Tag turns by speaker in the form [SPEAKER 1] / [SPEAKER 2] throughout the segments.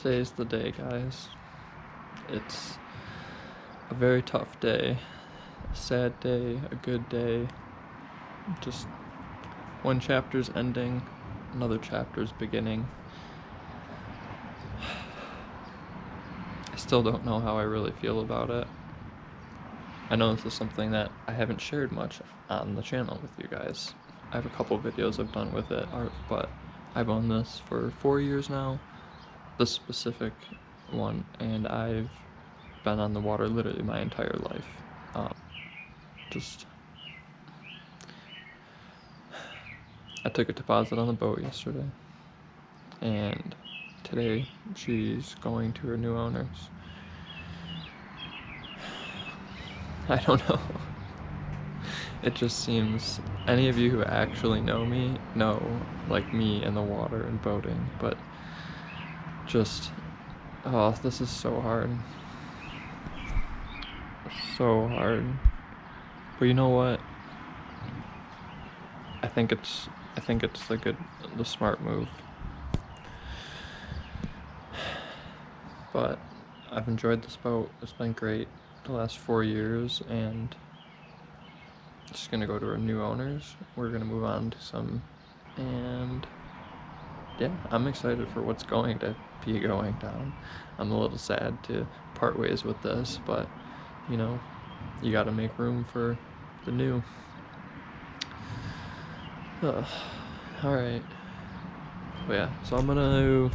[SPEAKER 1] Today's the day, guys. It's a very tough day, a sad day, a good day. Just one chapter's ending, another chapter's beginning. I still don't know how I really feel about it. I know this is something that I haven't shared much on the channel with you guys. I have a couple videos I've done with it, but I've owned this for 4 years now, this specific one, and I've been on the water literally my entire life. I took a deposit on the boat yesterday, and today she's going to her new owners. I don't know. It just seems, any of you who actually know me know, like, me and the water and boating, but just, oh, this is so hard. So hard. But you know what? I think it's the smart move. But I've enjoyed this boat. It's been great the last 4 years, and it's gonna go to our new owners. We're gonna move on to some, and yeah, I'm excited for what's going to be going down. I'm a little sad to part ways with this, but you know, you gotta make room for the new. Alright. But yeah, so I'm gonna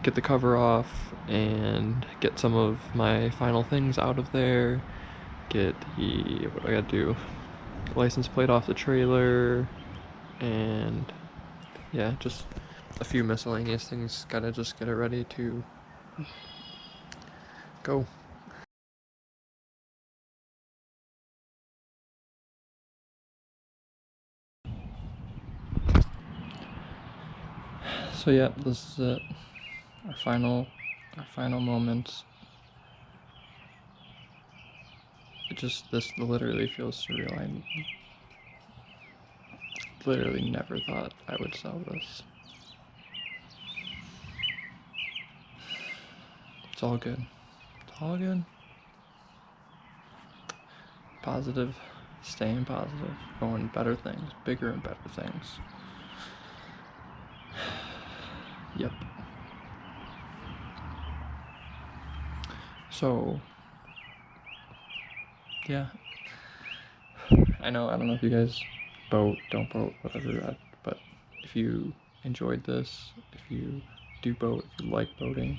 [SPEAKER 1] get the cover off and get some of my final things out of there. Get the, what do I gotta do? License plate off the trailer, and yeah, just a few miscellaneous things. Gotta just get it ready to go. So yeah, this is it. Our final moments. This literally feels surreal. I literally never thought I would sell this. It's all good. It's all good. Positive, staying positive, going better things, bigger and better things. Yep. So, yeah. I don't know if you guys boat, don't boat, whatever, but if you enjoyed this, if you do boat, if you like boating,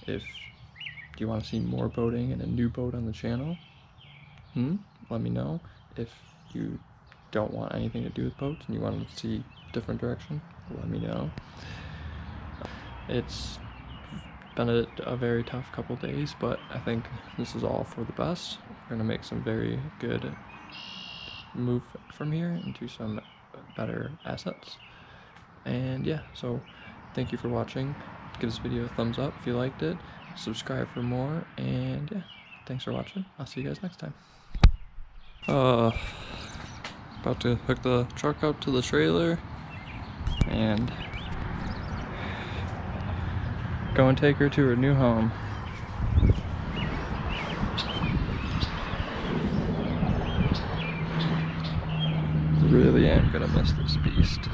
[SPEAKER 1] if you want to see more boating and a new boat on the channel, let me know. If you don't want anything to do with boats and you want to see a different direction, let me know. It's been a very tough couple days, but I think this is all for the best. We're gonna make some very good move from here into some better assets. And yeah, so thank you for watching. Give this video a thumbs up if you liked it. Subscribe for more, and yeah, thanks for watching. I'll see you guys next time. About to hook the truck up to the trailer and go and take her to her new home. Really am gonna miss this beast.